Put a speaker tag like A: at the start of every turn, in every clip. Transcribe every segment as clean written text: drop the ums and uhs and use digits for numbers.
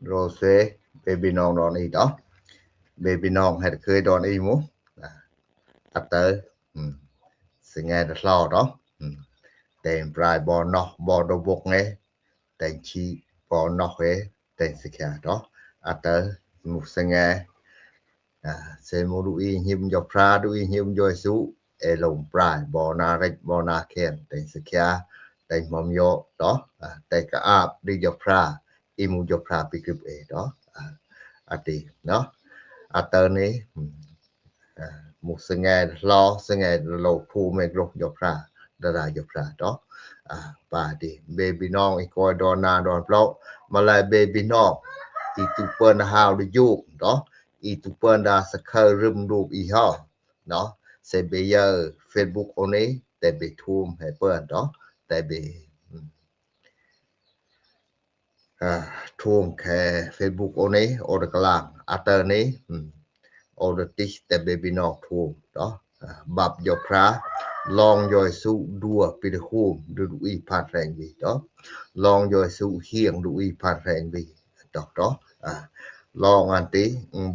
A: โรเซเบบีน้องดอนอีดอเบบีน้องให้เคยดอนอีหมูอัตเตอร์สิงไงดะลอดอแต่งปลายบอนอกบอดบกไงแต่งชีบอนอกเฮแต่งสิแค่ดออัตเตอร์มุสิงไงเซมูดูอีหิมยอพราดูอีหิมยอยสุเอลงปลายบอนาเรกบอนาเคนแต่งสิแค่แต่งมอมโยดอแต่งกะอาบดิยอพราอิมูยอพราปิกึบเอดออติเนาะอัตเตอร์นี้มุสิงไงลอสิงไงโลภูเมกรกยอพราดารายอพราดอปาดิเบบีน้องอีกอยดอนนาดอนเปล่ามาลายเบบีน้องอีตุเปิ้นฮาวดิยุกเนาะอีตุเปิ้นดาสะเครึมรูปอีฮอเนาะเซเบเยอร์ Facebook โอนี้แต่เบทูมให้เปิ้นเนาะแต่เบทูมแค่ Facebook โอนี้โอดกลางอัตเตอร์นี้โอดติแต่เบบีน้องทูมเนาะบับยอพระลองยอยสุดัวปิดคูมดูอีผ่านแรงวีเนาะลองยอยสุเฮียงดูอีผ่านแรงวีดอกเนาะลองอันติ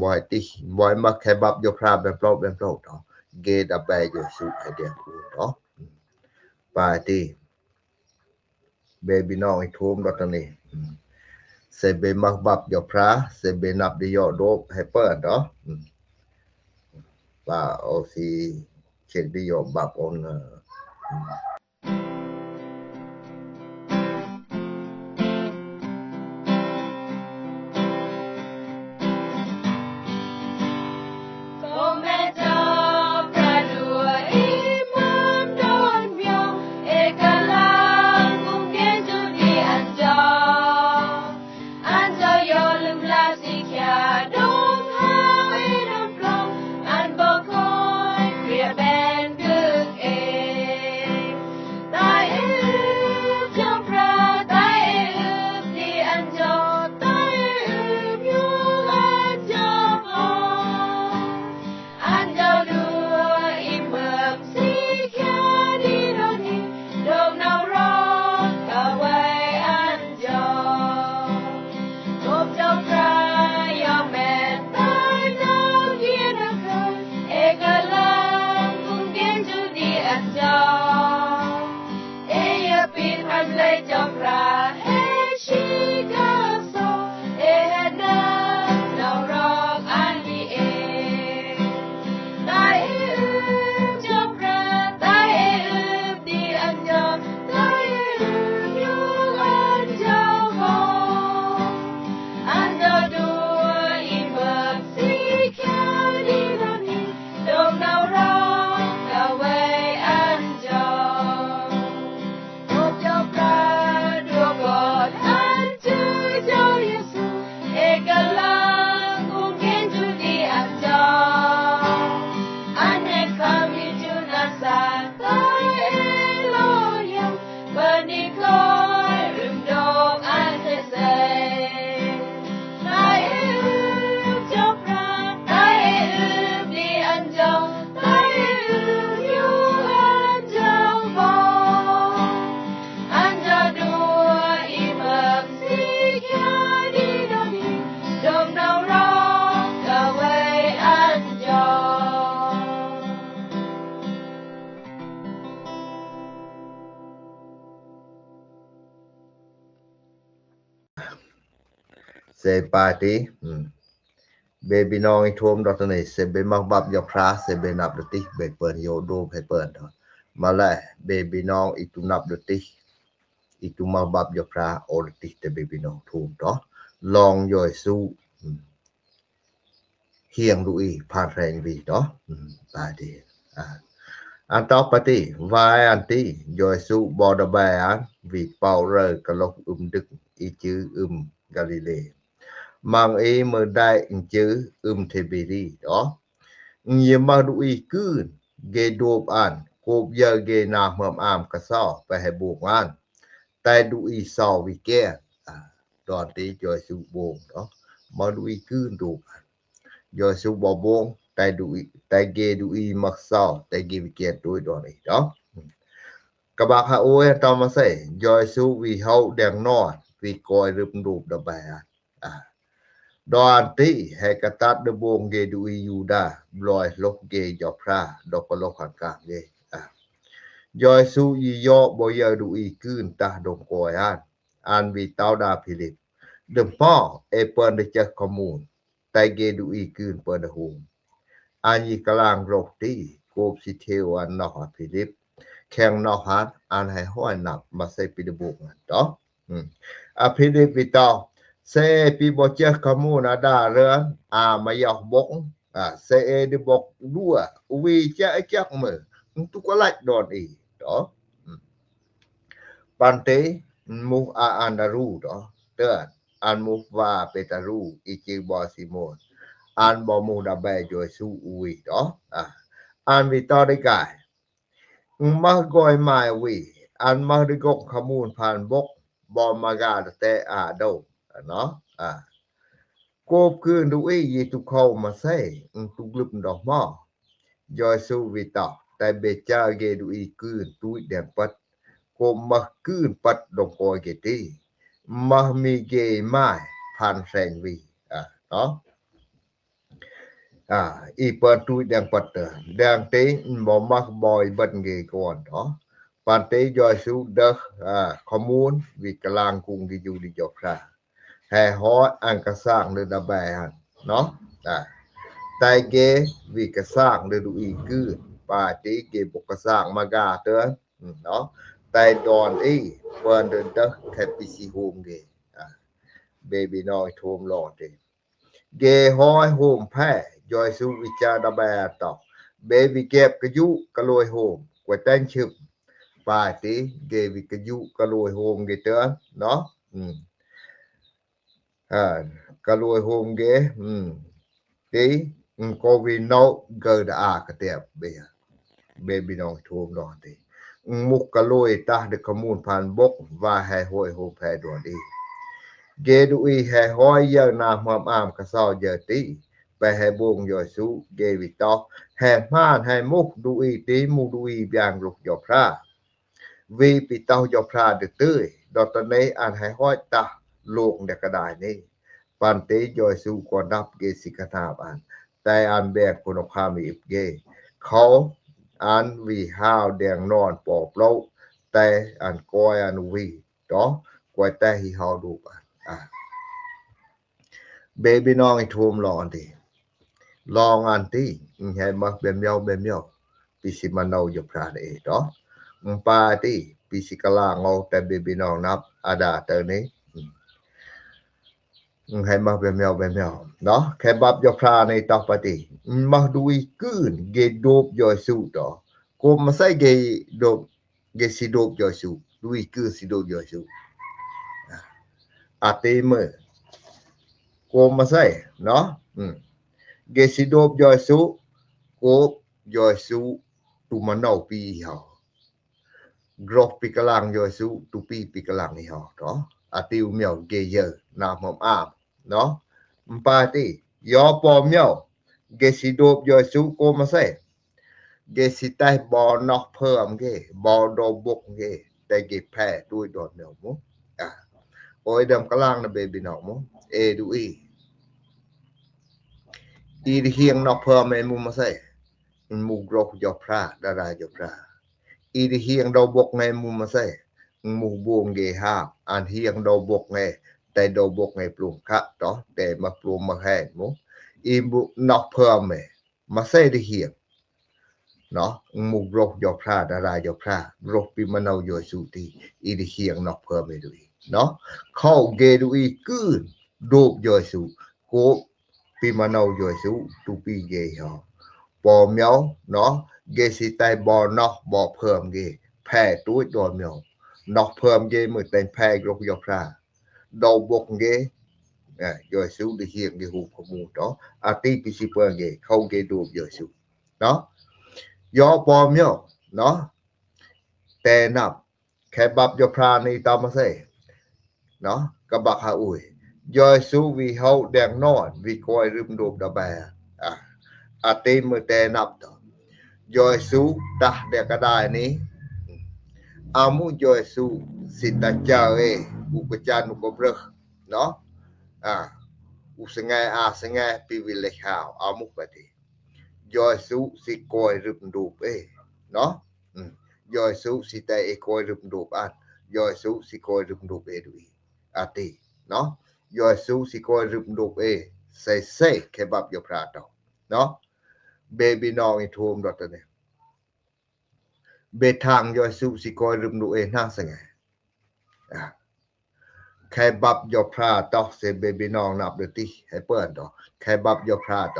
A: บ่อยติบ่อยมักแค่บับยอพระแบบเปล่าเนาะเกดอะแบยอยสุให้เดียกูเนาะปาติเบบีน้องอีทูมดอกนี้เซเบมักบับยอพระเซเบนับดิยอโดบให้เปิ้นเนาะว่าโอซีเช็คดิยอบับonเซปาติเบบีน้องอีทูมดอกนี้เซเบมักบับยอพระเซเบนับดติเบเปิ้นโยโดให้เปิ้นมาแลเบบีน้องอีตุนับดติอีตุมักบับยอพระโอดติแต่เบบีน้องทูมเนาะลองยอยสู้เฮียงดูอีผ่านแรงวีเนาะปาติอันต่อไปติวายอันติยอยสู้บอดแบอันวีเป่าเรกะลกดึกอีจื้อกาลิเลมังเอมือได้จื้อเทบิรีเนาะเงียมาดูอีกืนเกโดบอันโกบเยเกนาเมือมอามกะซอไปให้บุกงานแต่ดูอีซอวิแกดอนติยอยสู้บงเนาะมาดูอีกืนดูยอยสู้บ่บงแต่ดูอีแต่เกดูอีมักซอแต่เกวิแกดูดอนเนาะกะบะฮาโอตอมาเซยอยสู้วิเฮาแดงนอดวิ vì coi rụp rụp đà bè đoàn tí hay cả tát đà bông ghê đuôi yu đà lòi lốc ghê dọc ra đọc lốc hẳn cảm ghê Doi su y yo bo giờ đuôi cươn ta đồng coi an vì tao đà Philip đừng po e pơn để chắc commune tay ghê đuôi cươn pơn đà hùng an y cả làng rộng tí cốp xì theo an nọ Philip khen nọ hát an hay hỏi nạp mà sẽ bị đừng bụng đó Philip vì tao sẽ bị bỏ chắc commune đà rơn mà dọc bỗng sẽ đi bọc đua vì chắc mở tu có lạch đòn ý đó ban tế mu andaru đó tớ an mu va petaru ichi bo simon an bo mu da be jo su ui đó an vi toได้กายมาก้อยมาวิอันมาได้กกข้อมูลผ่านบกบอมากาแต่โดเนาะโกบคืนดูอียีตุเข้ามาใส่ตุกลึมดอกหม้อยอยสูวิตาแต่เบจาเกดูอีคืนตุยแดงปัดโกมาคืนปัดดอกกอยเกตีมามีเกไม้ผ่านแสงวีเนาะอีเปิดตุยแดงปัดแดงเตบ่มักบ่อยบันเกก่อนเนาะปานเตยอยสูเดข้อมูลวิกลางกรุงที่อยู่ดิจอกราแห่ฮออังกสร้างเดดาแบนเนาะไตเกวิกสร้างเดดูอีกือปาติเกบกสร้างมากาเตเนาะไตดอนอีเปิ้นเดแคปิซิโฮมเกเบบี้น้อยโทมลอดเกฮอยโฮมแพ้ยอยสูวิจาดาแบตอเบบี้เก็บกะยุกะลอยโฮมกว่าแต้งชึบปาติเกวิกะยุกะลอยโฮมเกเตเนาะกะลวยโฮมเกตีโควิดโนเกิดกะเตบเบบี้น้องโทมดอนติมุกกะลวยตาdeข้อมูลผ่านบกว่าให้ห้อยโฮแพดอนดีเกดูอีให้ห้อยเยอะนามอามกะซอเยอะติไปให้บงยอยสุเกวิตอให้ม่านให้มุกดูอีติมุดูอีบางลูกยอพระวีปิตอยอพระdeตื้อดอตเนอันให้ห้อยตาโลกเดกระดายนี่ปันเตยอยสูกอดับเกสิกนาบานแต่อันแบกคุณภาพมีอิบเกเขาอันวีห้าวแดงนอนปอบเล่าแต่อันก้อยอันวีต่อกวยแต่ที่เฮาดูเบบี้น้องให้ทุ่มลองดิลองอันที่ให้มักเบมเยาปิสิมันเอาอยู่พระเอต่อปาที่ปิสิกลางเอาแต่เบบี้น้องนับอาดาเตอนี้ให้มาเบมเยาเนาะแค่บับยอพระในตอปฏิมาดูอีกืนเกโดบยอสูต่อกูมาใส่เกโดบเกสิโดบยอสูดูอีกืนสิโดบยอสูอาเตเมกูมาใส่เนาะเกสิโดบยอสูกูยอสูตุมันเอาปีเฮากรอบปีกลางยอสูตุปีกลางนี่เฮาเนาะอาติวเมียวเกเยนามอามเนาะปาติยอปอมเมียวเกสิโดบยอสูโกมาใส่เกสิไตบ่นอกเพิ่มเกบ่ดบกเกแต่เกแพ้ด้วยดอนเมียวมุโอ้ยดำกลางนะเบบี้น้องมุดูอีดิเฮียงนอกเพิ่มแม่มุมาใส่มุกรกยอพระดารายอพระดิเฮียงดบกแม่มุมาใส่มูบวงเกหาอันเฮียงดบกไงแต่ดบกไงปลุงคะต่อแต่มาปลุงมาแห้งมุบุนอกเพิ่มมาใส่ดิเฮียงเนาะมูรกยอพระดารายอพระรกปิมันเอายอสุติดิเฮียงนอกเพิ่มดูเนาะเข้าเกดูอีกืนโดบยอสุโกปิมันเอายอสุตุปีเกเฮาปอมเมียวเนาะเกสิไตบ่นอกบ่เพิ่มเกแพ้ตุ้ยดอนเมียวนอกเพิ่มเกมือเป็นแพ้รกยอพระดาวบกเกยอสูดิเฮียงเกหูขมูเนาะอาติปิสิเปเกเข้าเกดูยอสูเนาะยอปอมเมียวเนาะแต่นับแค่บับยอพระในตามมาใส่เนาะกะบักหาอุยยอสูวิเฮาแดงนอนวิกอยรึมโดบดาแบอาติมือแต่นับต่อยอสูตะเดกระดายนี้อามุยอสูสิตาเจ้า อุปจานุกบรเนาะอุสงายอาสงายปีวิเลขาวอามุกปฏิยอยสุสิกอยรึมดูปเนาะยอยสุสิแต่กอยรึมดูปอันยอยสุสิกอยรึมดูปดุอีอาติเนาะยอยสุสิกอยรึมดูปใส่เคบับยพราตเนาะเบบีนองอีทูมดอตเนี่ยเบทางยอยสุสิกอยรึมดูน่าสงายแค่บับยพราตเสเบบีนองนับดติให้เปิ้นดอกแค่บับยพราต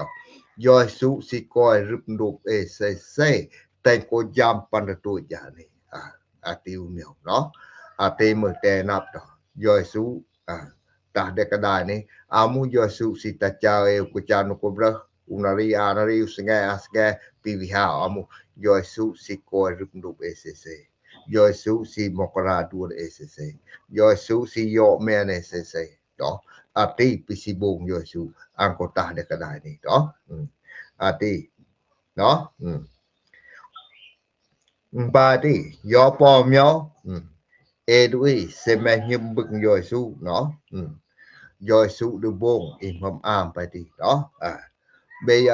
A: ยอยสุสิกอยรึมดูปใส่แต่โกยามปันตุยานี่อาติวเมียวเนาะอาติมือแต่นับดอกยอยสุตาเดกดานี่อามุยอยสุสิตาจากุจานุกบรอุนาริอานาริอุสงายอาสกายปีวิหาอามุยอยสุสิกอยรึมดูปเซยอยสุสิมกราดูเซยอยสุสิโยแม่เนเซเนาะอาติปิสิบงยอยสุอังกตาเดกดานี่เนาะอาติเนาะบาติยอปอมยอดุยเซแมหิมบึกยอยสุเนาะยอยสุดูบงอิมอามไปติเนาะเบีย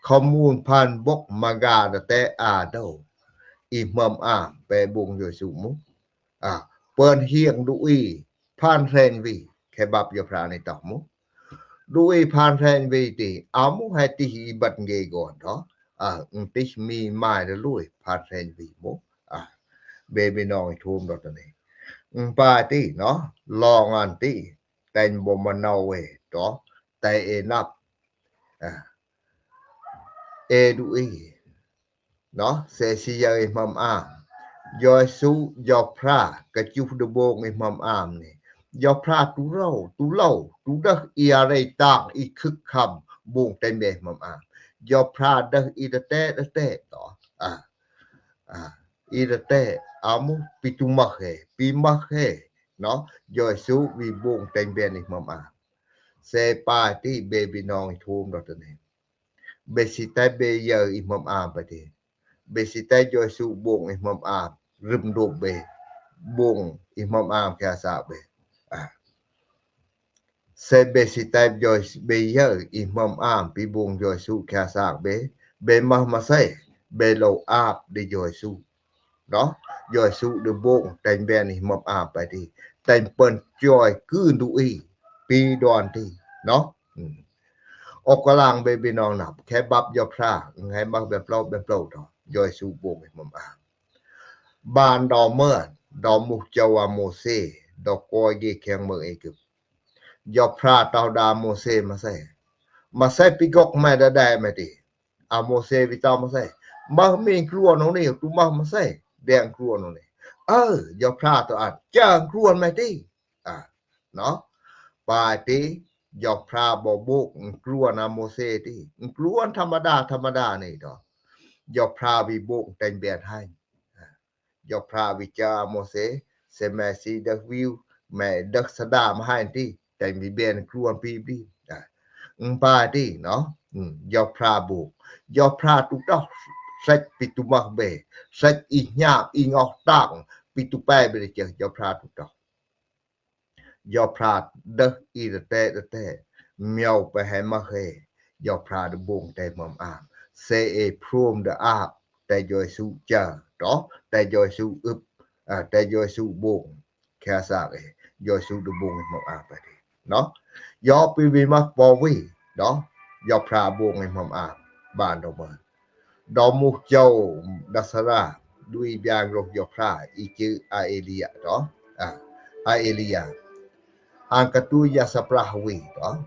A: ข้อมูลผ่านบกมากาแต่อาโดอิมอามไปบงยอยสุมุเปิ้นเฮียงดุยผ่านแรงวีแค่บับยพราในตอกมุดุยผ่านแรงวีติอามุให้ติบัดเงก่อนเนาะติมีไม้ละลุยผ่านแรงวีมุเบบีน้องทูมดอกนี้ปาติเนาะลองอันติแต่บ่มานเอาเนาะแต่นับดุยเนาะเสสิยอิมอามยอยสุยอพรากะจุดบงอิมอามนี่ยอพราตุเล่าตุดะอีอะไรต่างอีคึกคำบงแต่เมอิมอามยอพราดะอีตะเตต่ออีตะเตอามุปิตุมะเฮปีมะเฮเนาะยอยสุวิบงแต่เมอิมอามเซปาติเบบีน้องทูมดอกนี้เบสิตาเบเยอิมอามปะติเบสิตายอยสุบงอิมอามรึมดูเบบงอิมอามแค่ซาเบเซเบสิตายอยเบเยอิมอามปีบงยอยสุแค่ซาเบมาไซเบโลอาบdeยอยสุเนาะยอยสุdeบงแต่งแบนอิมอามไปติแต่งเปิ้นจอยกือดุอีปีดอนติเนาะออกกลางเบบีน้องนับแค่บับยอพราให้บักแบบเปล่าดอกยอยสูบงอิมอามบานดอเมื่อดอมุจาวาโมเซดอกกอยเกแข็งเมืองกึบยอพราตาวดาโมเซมาใส่ปิกอกไม่ได้ไม่ติโมเซวิตามาใส่มามีครัวนองนี่ตุมาใส่แดงครัวนองนี่ยอพราตอัดจ้างครัวไม่ติเนาะปาติยอพราบ่บกกลัวนะโมเสติกลัวธรรมดานี่ดอกยอพราวิบกแต่งแบบให้ยอพราวิจาโมเสเสแมซีดะวิวแม่ดักสดามาให้ติแต่มีเบนกลัวปีปาติเนาะยอพราบกยอพราตุดอกเซปิตุมักเบเซอีญาบอีงอกตังปิตุไปเบเจยอพราตุดอกยอพราดะอีตะเตเมียวไปให้มาเฮยอพราดบงแต่มอามเซพรมดะอาบแต่ยอยสุจาเนาะแต่ยอยสุอึบแต่ยอยสุบงแค่ซากยอยสุดบงมอามไปเนาะยอปีวิมักปอวิเนาะยอพราบงมอามบ้านดอมดอมุเจ้าดัสราดุยบางรกยอพราอีจืออาเอลียเนาะอาเอลียangkatu ya saprahwi to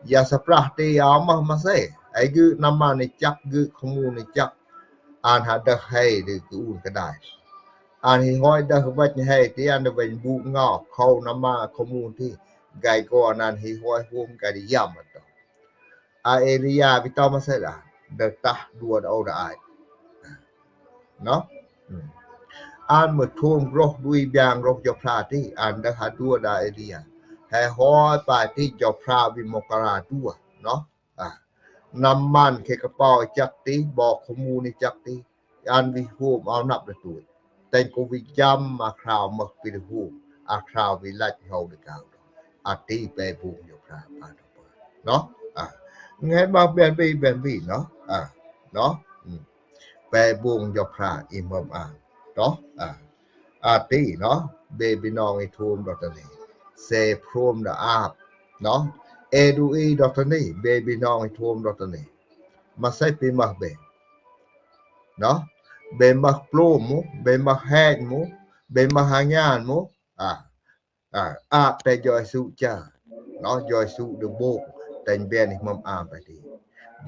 A: ya saprah te amah masai ai gu nama ni chak gu khomu ni chak an hada hai de ku un kadai an hi hoi da wat hai ti an de ben bu ngo khau nama khomu ti gai ko nan hi hoi hum ka di yam to a area vi to masai da de tah dua au da ai no an một thôn rốc đuôi bàng rốc cho phá tí an đã hạt đua đá ấy đi hay hỏi bà tí cho phá vì một cả đua nó nằm man khi cái bò chắc tí bò không mù ni chắc tí an vì hôm áo nắp được tuổi tên cô vì chăm mà khảo mực vì được hôm อาคราววิลัดเฮาดกาวอาตีไปบุงอยู่พระปาตปเนาะไงบ่แบนบีเนาะเนาะไปบุงอยู่พระอิหมัมเนาะอาตีเนาะเบบีน้องไอ้ทูมดอกนี้เซพรมดาอาบเนาะเอดูอีดอกนี้เบบีน้องไอ้ทูมดอกนี้มาใส่ปีมักเบเนาะเบมักปลูมูเบมักแฮกมูเบมักหางานมูอาบแต่ยอยสุจ้าเนาะยอยสุเดโบกแต่งเบียนอิหมัมอาไปดี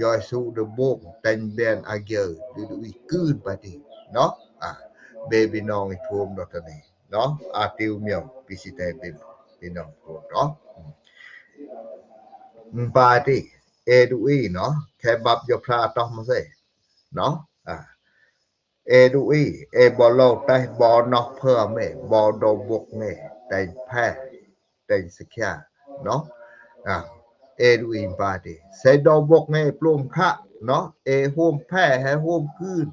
A: ยอยสุเดโบกแต่งเบียนอาเกอดูอีกืนไปดีเนาะเบบีน้องไอ้ทูมดอกนี้เนาะอาติวเมียวพิสิเตเบบีน้องทูมเนาะปาติเอดูอีเนาะแค่บับยพราตอมาเซเนาะเอดูอีเอบอโลไตบอนอกเพื่อเมบอโดบกเมแต่แพ้แต่สแค่เนาะเอดูอีปาติเซโดบกเมปลุมคะเนาะเอโฮมแพ้ให้โฮมคืน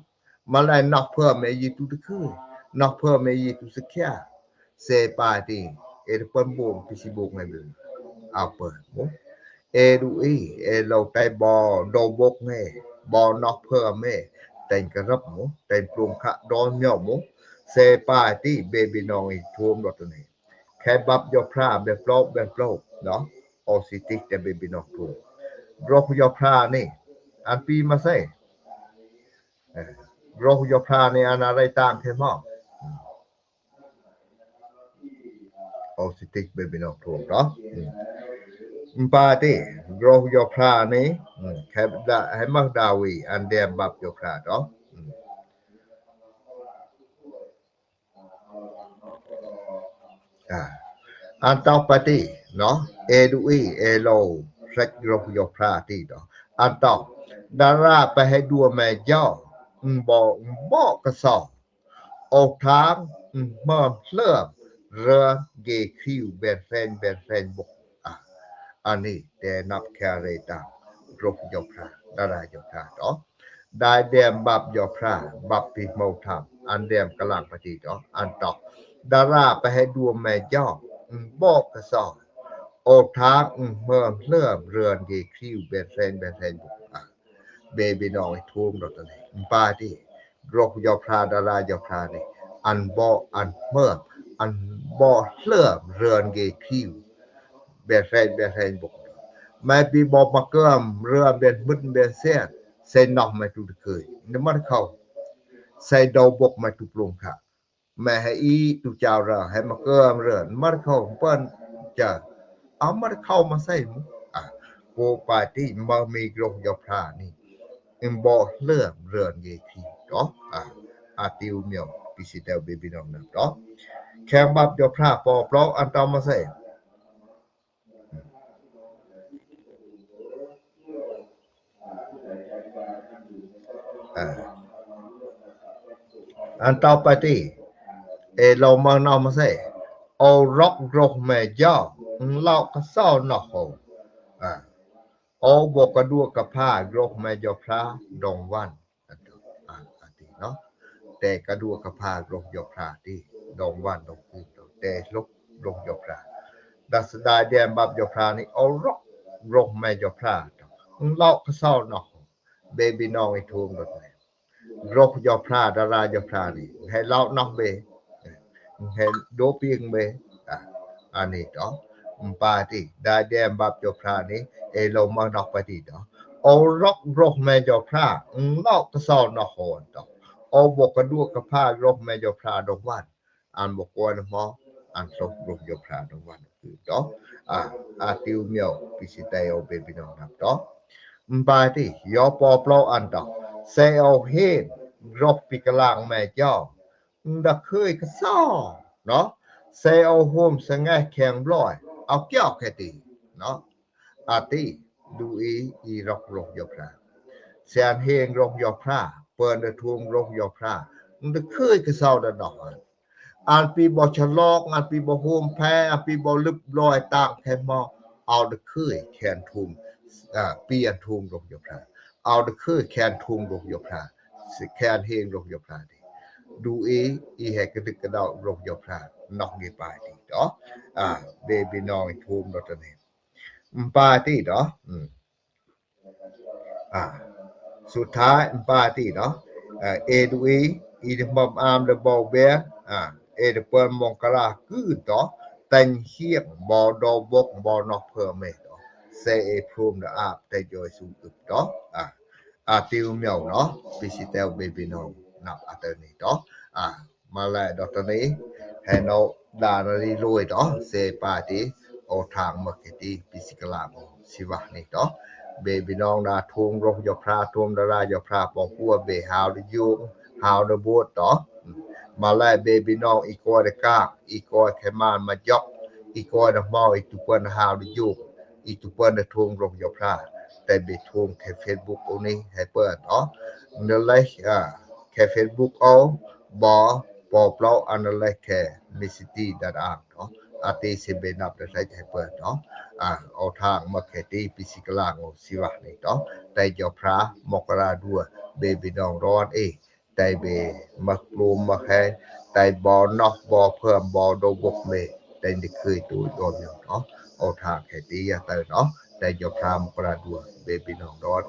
A: มาไลนอกเพื่อเมยิตุตะคืนนอกเพื่อเมยิตุสแค่เซปาติเอเปิ้นบ่งพิสิบกไงเบิ่เอาเปิดบ่เอดูอีเอโลไตบอโดบกเมบอนอกเพื่อเมแต่งกระรับหมูแต่งปรุงคะดอนเมียวหมูเซปาติเบบีน้องอีท่วมดอกนี้แค่บับยอพราแบบโลบเนาะออซิติกแต่เบบีน้องท่วมโรคยอพรานี่อันปีมาใส่โรคยอพรานี่อันอะไรต่างแค่มอกออซิติกเบบีน้องท่วมเนาะปาติโรคยอพรานี่แค่ให้มักดาวีอันเดียมบับยอพราเนาะอันต่อไปติเนาะเอดูอีเอโลเซ็กโรคยอพราติเนาะอันต่อดาราไปให้ดูแม่ย่อบ่กระสอบออกทางเมื่อเริ่มเรือเกคิวแบนแฟนบกอันนี้แต่นับแคเรตาโรคยอพราดารายอพราเนาะได้แดมบับยอพราบับปิโมธรรมอันแดมกำลังปฏิเนาะอันต่อดาราไปให้ดูแม่ย่อบอกกระสอบออกทางเมื่อเริ่มเรือนเกคิวแบนแฟนบกเบบีน้อยทุ่มดอกนี้ปาที่โรคยอพราดารายอพรานี่อันบ่อันเมื่ออันบ่เริ่มเรือนเกคิวแบนแฟนบกแม่ปีบ่มาเกิมเรือเบนบึดเบนเสียใส่นอกมาทุกเคยน้ำมันเข้าใส่ดาวบกมาทุกลงค่ะแม่ให้อีตุเจ้าเราให้มาเกิมเรือนมันเข้าเปิ้นจะเอามันเข้ามาใส่โกปาติบ่มีโรคยอพรานี่บ่เริ่มเรือนเกคิวเนาะอาติวเมียวพิสิเตเบบีน้องนะเนาะแค่บับยอพราปอปลอกอันตอมาใส่อันต่อไปที่เรามานำมาใส่เอาร็อกรกแม่ย่อเล่าก็เศร้าหนอกเอาบอกกระดูกกระพารกแม่ยอพระดงวันอันนี้เนาะแต่กระดูกกระพารกยอพระที่ดงวันดงคืนแต่รกยอพระดัสดาแดมบับยอพระนี่เอารกแม่ยอพระเล่าก็เศร้าหนอกเบบีน้องไอ้ทุ่มดอกนี้โรคยอพราดารายอพรานี่ให้เล่านอกเบให้โดปิงเบอันนี้เนาะปาติได้แดมบับยอพรานี่เรามานอกปฏิเนาะเอาโรคแม่ยอพราเล่ากระสอนอกหอนต่อเอาบอกกระดูกกระพาโรคแม่ยอพราดอกวันอันบอกว่าหมออันโรคยอพราดอกวันคือเนาะอาติวเมียวพิสิเตโอเบบิน้องครับเนาะปาติยอปอปลออันต่อเซเอาเฮนรบปิกลางแม่เจ้าดะเคยกระซ้อเนาะเซเอาโฮมสงะแข็งร้อยเอาเกี่ยวแค่ตีเนาะอาติดูอีรกยอพราแสนเฮงรกยอพราเปิ้นดะทุ่มรกยอพราดะเคยกระซ้อดะดอกอันปีบ่ฉลอกอันปีบ่โฮมแพ้อันปีบ่ลึบลอยตางแค่มอเอาดะเคยแขนทุ่มปีอันทุ่มรกยอพราเอาดะคือแคนทุงรกยอพราสิแคนเฮงรกยอพราดูอีแหกกระดึกกระดอกรกยอพรา นอกนี่ปาติดอเบบีน้องทูมดอตนี่ปาติดอสุดท้ายปาติดอเอดูอีดมอมอามเดบอเบเอเดเปิ้นมองกะลาคือดอตันเฮียงบอดอบกบอนอกเพิ่มเมดอเซเอพรูมดอาบแต่จอยสูอึบดอติวเมียวเนาะปิสิเตลเบบีน้องนับอัตนี้ดอมาแลดอตนี้ให้เนาดานารีรวยดอเซปาติโอทางมาร์เก็ตติ้งปิสิกลาโมสิวะนี่ดอเบบีน้องดาทุงรกยพราทุมดารายพราปองปัวเบฮาวดยุงฮาวดบวดดอมาแลเบบีน้องอีกอเดกาอีกอแคมานมายอกอีกอดมออีตุเปิ้นฮาวดยุงอีตุเปิ้นทุงรกยพราแต่เบทุงแค่ Facebook โอนี้ให้เปิดเนาะเนลยแค่ Facebook เอาบ่ปอเปล่าอันเลยแค่มิซิตี้ดาดาเนาะอาติสิเบนับได้ให้เปิดเนาะเอาทางมาแค่ที่ปิสิกลางโอสิวะนี่เนาะแต่เจ้าพระมกราดัวเบบีน้องร้อนแต่เบมักลูมมาให้แต่บ่นอกบ่เพิ่มบ่โดบกเมแต่นี่เคยตูโดนอยู่เนาะเอาทางแค่ที่เนาะแต่เจ้าพระมกราดัวเบบีน้องร้อน